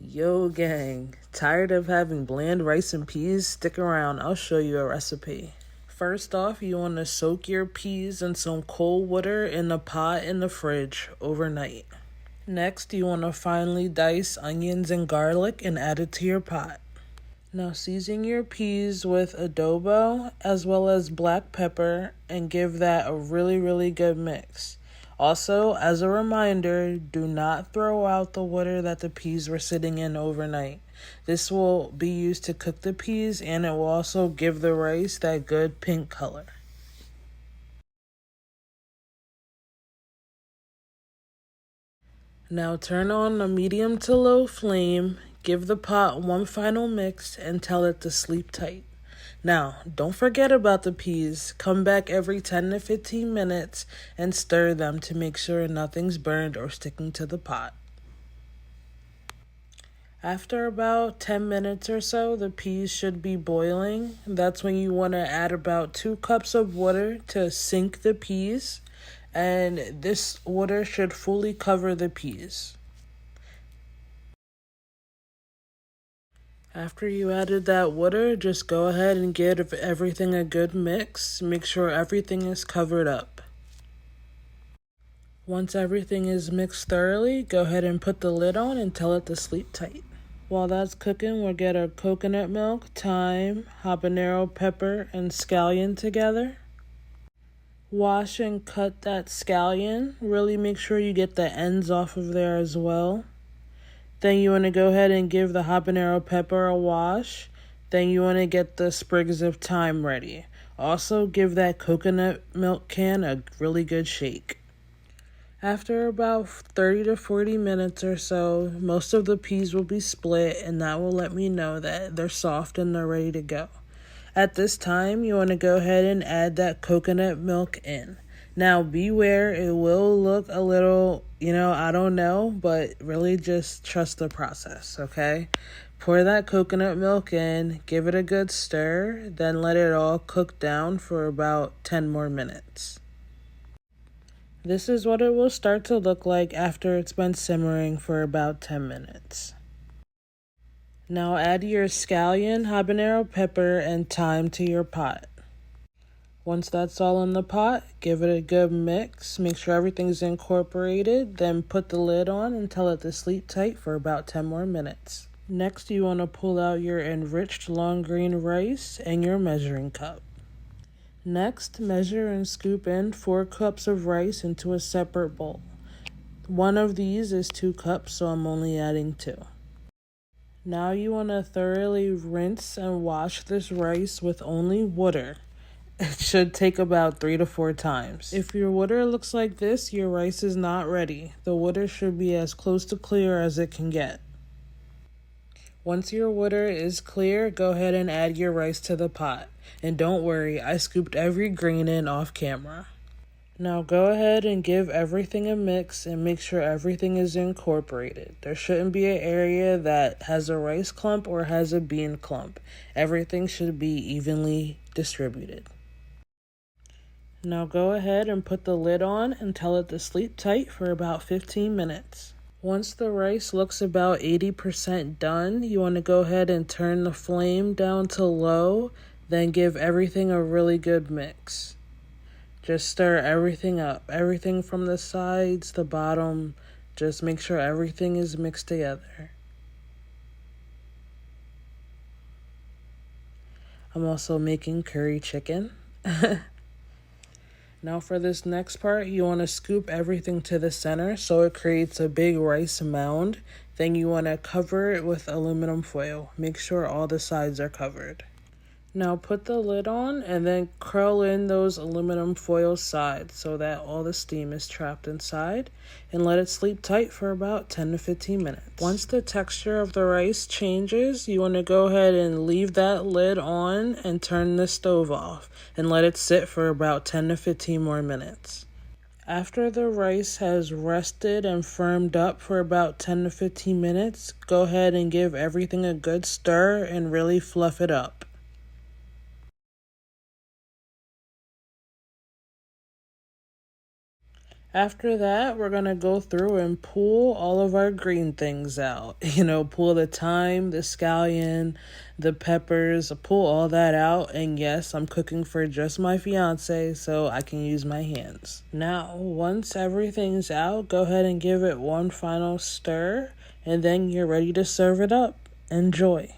Yo gang, tired of having bland rice and peas? Stick around, I'll show you a recipe. First off, you want to soak your peas in some cold water in a pot in the fridge overnight. Next, you want to finely dice onions and garlic and add it to your pot. Now season your peas with adobo as well as black pepper and give that a really good mix. Also, as a reminder, do not throw out the water that the peas were sitting in overnight. This will be used to cook the peas and it will also give the rice that good pink color. Now turn on a medium to low flame, give the pot one final mix, and tell it to sleep tight. Now, don't forget about the peas. Come back every 10 to 15 minutes and stir them to make sure nothing's burned or sticking to the pot. After about 10 minutes or so, the peas should be boiling. That's when you want to add about 2 cups of water to sink the peas, and this water should fully cover the peas. After you added that water, just go ahead and give everything a good mix. Make sure everything is covered up. Once everything is mixed thoroughly, go ahead and put the lid on and tell it to sleep tight. While that's cooking, we'll get our coconut milk, thyme, habanero pepper, and scallion together. Wash and cut that scallion. Really make sure you get the ends off of there as well. Then you want to go ahead and give the habanero pepper a wash. Then you want to get the sprigs of thyme ready. Also give that coconut milk can a really good shake. After about 30 to 40 minutes or so, most of the peas will be split, and that will let me know that they're soft and they're ready to go. At this time, you want to go ahead and add that coconut milk in. Now, beware, it will look a little, I don't know, but really just trust the process, okay? Pour that coconut milk in, give it a good stir, then let it all cook down for about 10 more minutes. This is what it will start to look like after it's been simmering for about 10 minutes. Now add your scallion, habanero pepper, and thyme to your pot. Once that's all in the pot, give it a good mix. Make sure everything's incorporated. Then put the lid on and tell it to sleep tight for about 10 more minutes. Next, you want to pull out your enriched long grain rice and your measuring cup. Next, measure and scoop in 4 cups of rice into a separate bowl. One of these is 2 cups, so I'm only adding 2. Now you want to thoroughly rinse and wash this rice with only water. It should take about 3 to 4 times. If your water looks like this, your rice is not ready. The water should be as close to clear as it can get. Once your water is clear, go ahead and add your rice to the pot. And don't worry, I scooped every grain in off camera. Now go ahead and give everything a mix and make sure everything is incorporated. There shouldn't be an area that has a rice clump or has a bean clump. Everything should be evenly distributed. Now go ahead and put the lid on and tell it to sleep tight for about 15 minutes. Once the rice looks about 80% done, you want to go ahead and turn the flame down to low, then give everything a really good mix. Just stir everything up, everything from the sides, the bottom. Just make sure everything is mixed together. I'm also making curry chicken. Now for this next part, you want to scoop everything to the center so it creates a big rice mound. Then you want to cover it with aluminum foil. Make sure all the sides are covered. Now put the lid on and then curl in those aluminum foil sides so that all the steam is trapped inside, and let it sleep tight for about 10 to 15 minutes. Once the texture of the rice changes, you want to go ahead and leave that lid on and turn the stove off and let it sit for about 10 to 15 more minutes. After the rice has rested and firmed up for about 10 to 15 minutes, go ahead and give everything a good stir and really fluff it up. After that, we're going to go through and pull all of our green things out. Pull the thyme, the scallion, the peppers, pull all that out. And yes, I'm cooking for just my fiance, so I can use my hands. Now, once everything's out, go ahead and give it one final stir, and then you're ready to serve it up. Enjoy.